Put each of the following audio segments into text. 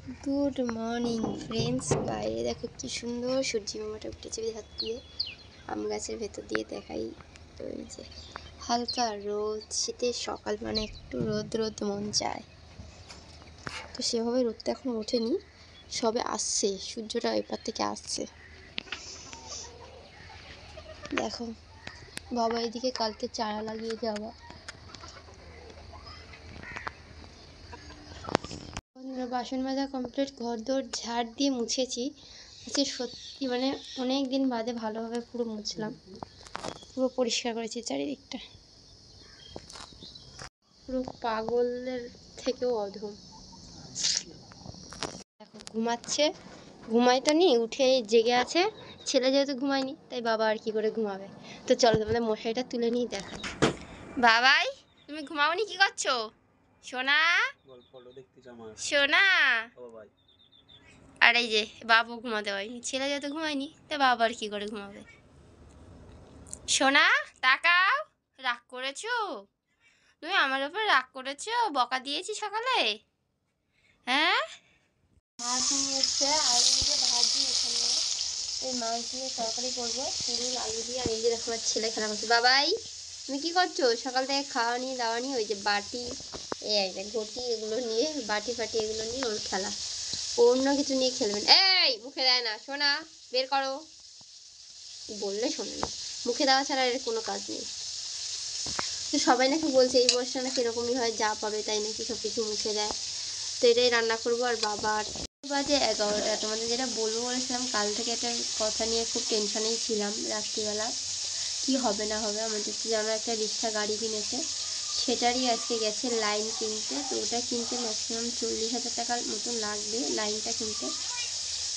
Good morning friends. বাইরে দেখো কি সুন্দর সূর্যি মামাটা উঠেছে হাত দিয়ে আম গাছের ভেতর দিয়ে দেখাই। ওই যে হালকা রোদ, শীতের সকাল মানে একটু রোদ রোদ মন চায়, তো সেভাবে রোদটা এখন ওঠেনি, সবে আসছে, সূর্যটা এপার থেকে আসছে। দেখো বাবা এদিকে কালকে চারা লাগিয়ে যাওয়া। বাসন মাজা কমপ্লিট, ঘর দোর ঝাড় দিয়ে মুছেছি। আজকে সত্যি মানে অনেক দিন বাদে ভালোভাবে পুরো মুছলাম, পুরো পরিষ্কার করেছি চারিদিকটা। পুরো পাগলের থেকেও অধম। দেখো ঘুমাচ্ছে, ঘুমাইতো নি, উঠে জেগে আছে। ছেলে যেহেতু ঘুমায়নি তাই বাবা আর কি করে ঘুমাবে। তো চলো তোমাদের মশারিটা তুলে নিয়ে দেখাই। বাবাই তুমি ঘুমাওনি, কি করছো সোনা? সোনা। আর এই যে বাবু ঘুমাতে হয়নি, ছেলে যেহেতু ঘুমায়নি তাই বাবা আর কি করে ঘুমাবে। সোনা তাকাও, রাগ করেছো তুমি আমার উপর? রাগ করেছো? বকা দিয়েছি সকালে? হ্যাঁ। মাছ নিয়ে এসছে আর এই যে ভাজি, এখানে এই মাছ দিয়ে তরকারি করবো পুরো আলু দিয়ে। আর এই যে দেখো আমার ছেলে খেলা করছে। বাবাই তুমি কি করছো? সকাল থেকে খাওয়ানি দাওয়ানি, ওই যে বাটি, এই যে ঘটি, এগুলো নিয়ে বাটি ফাটি এগুলো নিয়ে ওর খেলা। অন্য কিছু নিয়ে খেলবেন। এই মুখে দেয় না, শোনা বের করো, বললে শোনে না, মুখে দেওয়া ছাড়া এর কোনো কাজ নেই। তো সবাই নাকি বলছে এই বয়সটা নাকি এরকমই হয়, যা পাবে তাই নাকি সব কিছু মুখে দেয়। তো এটাই রান্না করবো। আর বাবার বাজে 11টা। তোমাদের যেটা বলবো বলেছিলাম, কাল থেকে একটা কথা নিয়ে খুব টেনশনেই ছিলাম রাত্রিবেলা, কি হবে না হবে। আমাদের তো যেন একটা রিক্সা গাড়ি কিনেছে, সেটারই আজকে গেছে লাইন কিনতে। তো ওটা কিনতে ম্যাক্সিমাম 40,000 টাকার মতন লাগবে লাইনটা কিনতে।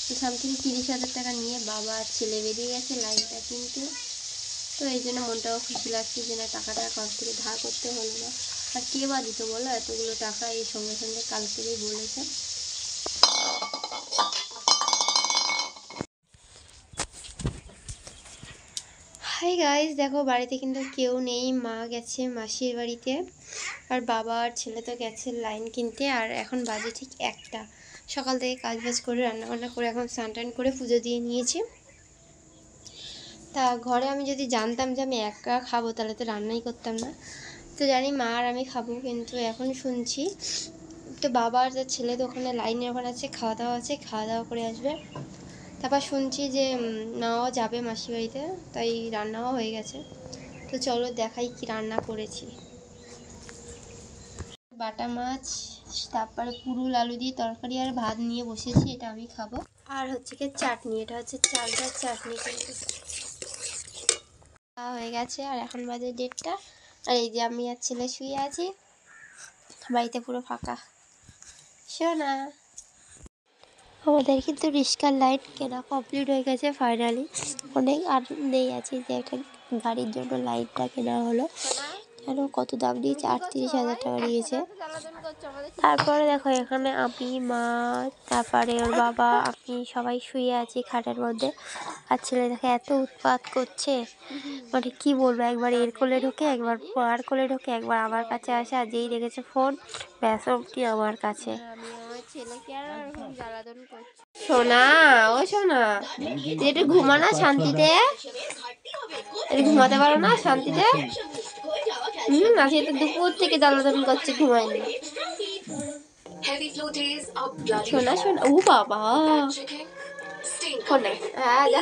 তো সামথিং 30,000 টাকা নিয়ে বাবা আর ছেলে বেরিয়ে গেছে লাইনটা কিনতে। তো এই জন্য মনটাও খুশি লাগছে যে না, টাকাটা কাছ থেকে ধার করতে হলো না। আর কে বা দিত বলো এতগুলো টাকা? এই সঙ্গে সঙ্গে কাল থেকেই বলেছে। হাই গাইস, দেখো বাড়িতে কিন্তু কেউ নেই, মা গেছে মাসির বাড়িতে, আর বাবা আর ছেলে তো গেছে লাইন কিনতে। আর এখন বাজে ঠিক 1টা। সকাল থেকে কাজ বাজ করে রান্নাবান্না করে এখন স্নান টান করে পুজো দিয়ে নিয়েছি। তা ঘরে আমি যদি জানতাম যে আমি একা খাবো তাহলে তো রান্নাই করতাম না। তো জানি মা আর আমি খাবো, কিন্তু এখন শুনছি তো বাবা আর ছেলে তো ওখানে লাইনের ওখানে আছে, খাওয়া দাওয়া আছে, খাওয়া দাওয়া করে আসবে। তারপর শুনছি যে নাও যাবে মাসির বাড়িতে, তাই রান্নাও হয়ে গেছে। তো চলো দেখাই কি রান্না করেছি। বাটা মাছ, তারপরে পুরুল আলু দিয়ে তরকারি আর ভাত নিয়ে বসেছি, এটা আমি খাবো। আর হচ্ছে কি চাটনি, এটা হচ্ছে চালটার চাটনি। কিন্তু হয়ে গেছে আর এখন বাজে 1:30। আর এই যে আমি আর ছেলে শুয়ে আছি, বাড়িতে পুরো ফাঁকা। শোনা আমাদের কিন্তু রিস্কার লাইট কেনা কমপ্লিট হয়ে গেছে ফাইনালি। অনেক আনন্দেই আছি যে একটা গাড়ির জন্য লাইটটা কেনা হলো। কেন কত দাম দিয়েছে? 38,000 টাকা নিয়েছে। তারপরে দেখো এখানে আমি, মা, তারপরে ওর বাবা, আমি সবাই শুয়ে আছি খাটের মধ্যে। আর ছেলে দেখে এত উৎপাত করছে, মানে কি বলবো, একবার এর কোলে ঢোকে, একবার আর কোলে ঢোকে, একবার আমার কাছে আসে, আর যেই রেখেছে ফোন ব্যাস অবধি আমার কাছে। সোনা, ও সোনা, তুই একটু ঘুমা না শান্তিতে, ঘুমাতে পারো না শান্তিতে? আজকে তো দুপুর থেকে জ্বালাতন করছে, ঘুমায়নি। শোনা শোনা, ও বাবা ফোনে, হ্যাঁ যা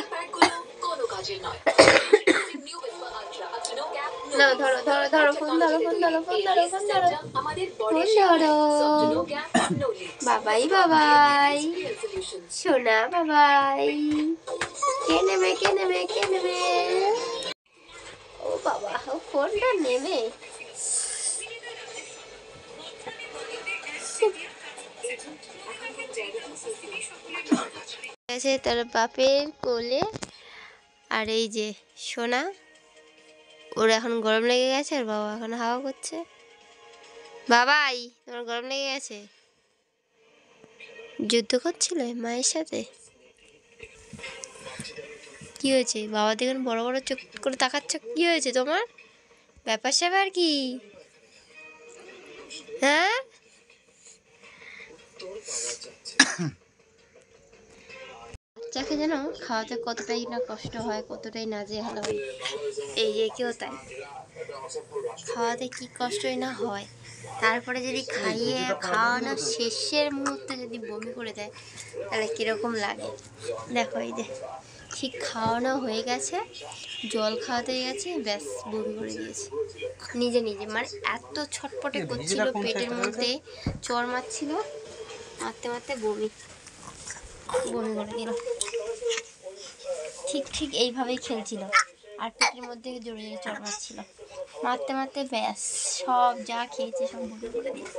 না, ধরো ধরো ধরো ফোন, ধরো ফোন, ধরো ফোন, ধরো ফোন, ধরো ফোন, ধরো। বাবাই বাবাই সোনা, বাবাই। কে নেবে, কে নেবে, কে নেবে? ও বাবা, ও ফোনটা নেবে। আছে তার বাপের কোলে। আর এই যে সোনা, ওর এখন গরম লেগে গেছে, আর বাবা এখন হাওয়া করছে। বাবাই তোমার গরম লেগে গেছে? যুদ্ধ করছিলে মায়ের সাথে? কি হয়েছে? বাবা দেখুন বড় বড় চোখ করে তাকাচ্ছ, কি হয়েছে তোমার? ব্যাপার স্যাপার কি? হ্যাঁ বাচ্চাকে যেন খাওয়াতে কতটাই না কষ্ট হয়, কতটাই নাজেহাল হয়। এই যে কেউ তাই, খাওয়াতে কি কষ্টই না হয়, তারপরে যদি খাওয়ানো শেষের মুহূর্তে যদি বমি করে দেয় তাহলে কীরকম লাগে। দেখো এই যে ঠিক খাওয়ানো হয়ে গেছে, জল খাওয়াতে গেছে, ব্যাস বমি করে দিয়েছে নিজে নিজে। মানে এত ছটপটে করছিল, পেটের মধ্যে চর মারছিল, মারতে মারতে বমি করে দিল। ঠিক এইভাবেই খেলছিল আর পেটের মধ্যে জোরে জোরে চর মারছিল, মারতে মারতে ব্যাস সব যা খেয়েছে সব বমি করে দিয়েছে।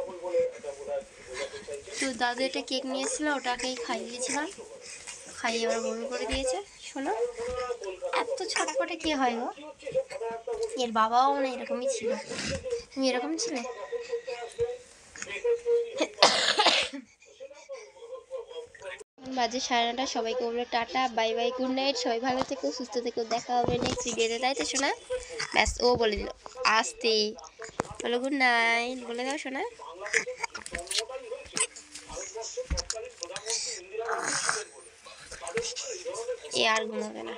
তো দাদু একটা কেক নিয়েছিল, ওটাকেই খাইয়েছিলাম, খাইয়ে আবার বমি করে দিয়েছে। শোনো, এত ছটপটে কে হয় গো? এর বাবাও মনে এরকমই ছিল। তুমি এরকম ছিলে? বাজে 9:30। সবাইকে বলবো tata, bye bye, good night. সবাই ভালো থেকো, সুস্থ থেকো, দেখা হবে নেক্সট ভিডিওতে, তাই তো শোনা? ব্যাস ও বলে দিল আসতে, বলো গুড নাইট বলে দাও শোনা। এ আর ঘুমাবে না।